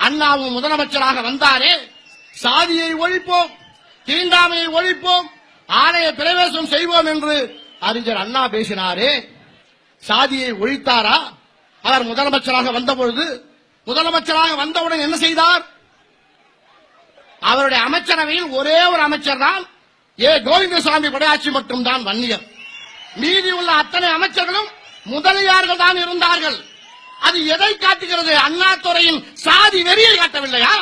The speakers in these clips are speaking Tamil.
அண்ணாவும் முதலமைச்சராக வந்தாரே, சாதியை ஒழிப்போம், தீண்டாமையை ஒழிப்போம், ஆலய பிரவேசம் செய்வோம் என்று அறிஞர் அண்ணா பேசினாரே, சாதியை ஒழித்தாரா? அவர் முதலமைச்சராக வந்தபொழுது, முதலமைச்சராக வந்தவுடன் என்ன செய்தார்? அவருடைய அமைச்சரவையில் ஒரே ஒரு அமைச்சர் தான் கோவிந்தசாமி படையாட்சி மட்டும்தான் வன்னியர். மீதி உள்ள அத்தனை அமைச்சர்களும் முதலியார்கள் தான் இருந்தார்கள். அது எதை காட்டுகிறது? அண்ணாதுரையின் சாதி வெறியை காட்டவில்லையா?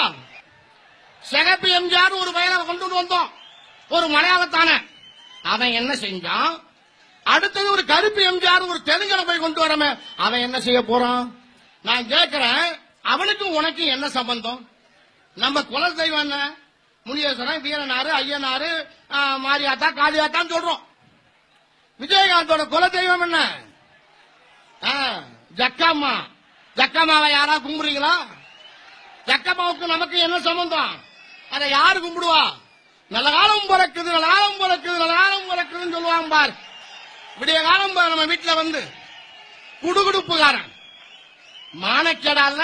சிகப்பு எம்ஜிஆர் ஒரு பையனை கொண்டு வந்தோம், ஒரு மலையாளத்தான. அவன் என்ன செஞ்சான்? அடுத்தது ஒரு கருப்பு எம்ஜிஆர் ஒரு தெலுங்கனை போய் கொண்டு வரமே, அவன் என்ன செய்ய போறான்? நான் கேட்கிறேன், அவனுக்கும் உனக்கு என்ன சம்பந்தம்? நம்ம குல தெய்வம் என்ன? முனியேஸ்வரன், வீரனாரு, ஐயனாரு, மாரியாத்தா, காளியாத்தான் சொல்றோம். விஜயகாந்தோட குல தெய்வம் என்ன? ஜக்கம்மா. ஜக்கம்மாவை யாரா கும்பிடுறீங்களா? ஜக்கம்மாவுக்கு நமக்கு என்ன சம்பந்தம்? அதை யாரு கும்பிடுவா? நல்ல காலம் பிறக்குது, நல்ல காலம் பிறக்குது, நல்ல காலம் பிறக்குதுன்னு சொல்லுவாங்க பார். விடிய காலம் நம்ம வீட்டுல வந்து குடுகுடுப்புக்காரன் மானக்கேடால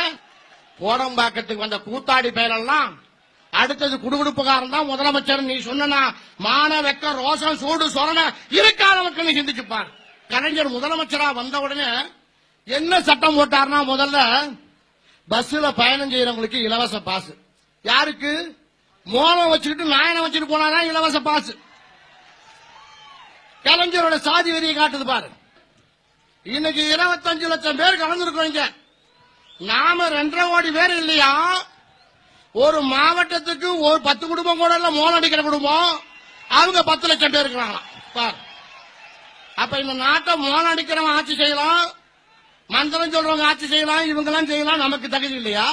கோடம்பாக்கத்துக்கு வந்த கூத்தாடி பெயரெல்லாம் அடுத்தது குடுகுடுப்புக்காரன் தான் முதலமைச்சர். நீ சொன்னா மான வெக்க ரோசம் சூடு சொரண இருக்காத மக்கள் நீ சிந்திச்சுப்பார். கலைஞர் முதலமைச்சரா வந்த உடனே என்ன சட்டம் போட்டார்னா, முதல்ல பஸ்ல பயணம் செய்யறவங்களுக்கு இலவச பாஸ். யாருக்கு? மோளம் வச்சுக்கிட்டு நாயனை வச்சுட்டு போனாதான் இலவச பாஸ். கலைஞரோட சாதி வெறியை காட்டுது பாரு. இன்னைக்கு 25 லட்சம் பேர் கலந்துருக்கோங்க. நாம 2.5 கோடி பேர் இல்லையா? ஒரு மாவட்டத்துக்கு ஒரு 10 குடும்பம் கூட இல்ல மோளம் அடிக்கிற குடும்பம், அவங்க 10 லட்சம் பேர் இருக்கிறாங்களா பாரு. அப்ப இந்த நாட்டை மோளம் அடிக்கிறவங்க ஆட்சி செய்யலாம், மந்திரம் சொல்றவங்க ஆட்சி செய்யலாம், இவங்க எல்லாம் செய்யலாம். நமக்கு தகுதி இல்லையா?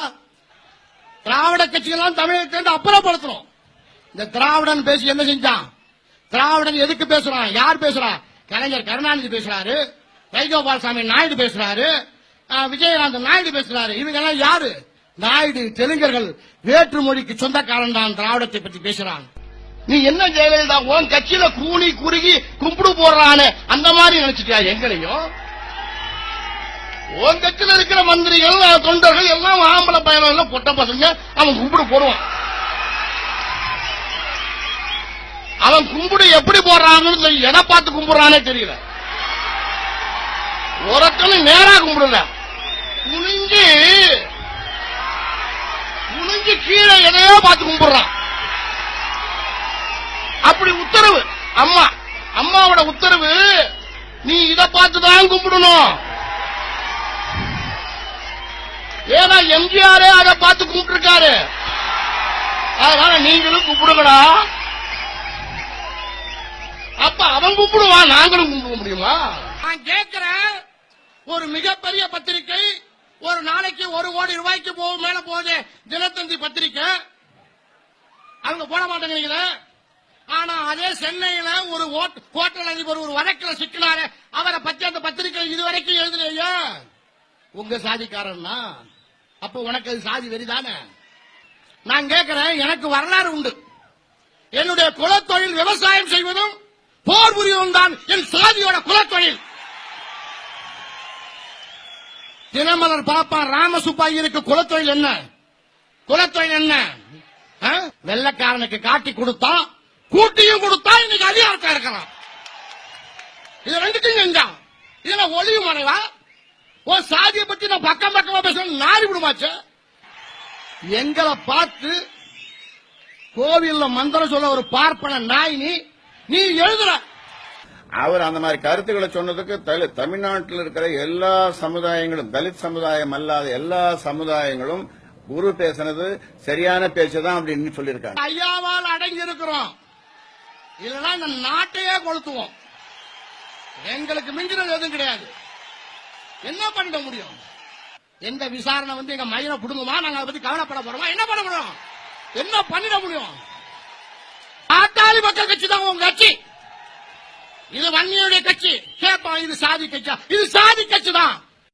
திராவிட கட்சிகள்லாம் தமிழகத்தை அப்புறப்படுத்தணும். இந்த திராவிடன் பேசி என்ன செஞ்சான்? திராவிடன் எதுக்கு பேசுறான்? யார் பேசுறா? கலைஞர் கருணாநிதி பேசுறாரு, வைகோபாலசாமி நாயுடு பேசுறாரு, விஜயகாந்த் நாயுடு பேசுறாரு. இவங்க எல்லாம் யாரு? நாயுடு தெலுங்கர்கள், வேற்று மொழிக்கு சொந்தக்காரன் தான் திராவிடத்தை பற்றி பேசுறான். நீ என்ன ஜெயலலிதா உன் கட்சியில கூணி குறுகி கும்பிடு போடுறான்னு அந்த மாதிரி நினைச்சிட்டியா? எங்களையும் உன் கட்சியில இருக்கிற மந்திரிகள் தொண்டர்கள் எல்லாம் ஆம்பளை பயணம் பொட்ட பசங்க, அவன் கும்பிடு போடுவான். அவன் கும்பிடு எப்படி போடுறான்னு எதை பார்த்து கும்பிடுறானே தெரியல. ஒருத்தனும் நேரா கும்பிடல, குனிஞ்சு கீழே எதையோ பார்த்து கும்பிடுறான். அப்படி உத்தரவு அம்மாவோட உத்தரவு, நீ இதை பார்த்துதான் கும்பிடணும். ஏன்னா எம்ஜிஆரே அதை பார்த்து கும்பிட்டு இருக்காரு, அதனால நீங்களும் கும்பிடுங்கடா. அப்ப அவன் கும்பிடுவான், நாங்களும் கும்பிட முடியுமா? நான் கேட்கிறேன், ஒரு மிகப்பெரிய பத்திரிகை ஒரு நாளைக்கு 1 கோடி ரூபாய்க்கு மேல போகுது, தினத்தந்தி பத்திரிகை. அவங்க போட மாட்டேங்கிறீங்க. ஆனா அதே சென்னையில ஒரு ஹோட்டல் அதிபர் ஒரு வழக்கில் சிக்கினாரு, அவரை பற்றி அந்த பத்திரிகை இதுவரைக்கும் எழுதலையே. உங்க சாதிக்காரன்னா அப்ப உனக்கு அது சாதி வெறிதானே? நான் கேட்கிறேன், எனக்கு வரலாறு உண்டு. என்னுடைய குலத்தொழில் விவசாயம் செய்வதும் போர் புரிவதும் தான் என் சாதியோட குலத்தொழில். தினமலர் பாப்பான் ராமசுப்பாயிருக்கு குலத்தொழில் என்ன? குலத்தொழில் என்ன? வெள்ளக்காரனுக்கு காட்டி கொடுத்தா, கூட்டியும் கொடுத்தா, இன்னைக்கு அதிகாரத்தில் இருக்கலாம். இது ரெண்டுக்கும் செஞ்சான். இதுல ஒளிவு மறைவா? ஓ சாதியை பத்தி நான் பக்கமா பேசணும், நாரி விடுமாச்சு. எங்களை பார்த்து கோவில்ல மந்திரம் சொல்ல ஒரு பார்ப்பன நாய் நீ எழுதுற. அவர் அந்த மாதிரி கருத்துக்களை சொன்னதுக்கு தமிழ்நாட்டில் இருக்கிற எல்லா சமுதாயங்களும், தலித் சமுதாயம் அல்லாத எல்லா சமுதாயங்களும் குரு பேசினது சரியான பேச்சுதான் அப்படின்னு சொல்லியிருக்காங்க. ஐயாவால் அடங்கி இருக்கிறோம், இல்லைன்னா இந்த நாட்டையே கொளுத்துவோம். எங்களுக்கு மிஞ்சினது எதுவும் கிடையாது. என்ன பண்ண முடியும்? எந்த விசாரணை வந்து எங்க மயிரை புடுங்குமா? நாங்க அதை பத்தி கவலைப்பட போறோமா? என்ன பண்ண முடியும்? என்ன பண்ணிட முடியும்? பாட்டாளி மக்கள் கட்சி தான் உங்க கட்சி. இது வன்னியுடைய கட்சி. கேட்பான், இது சாதி கட்சியா? இது சாதி கட்சி தான்.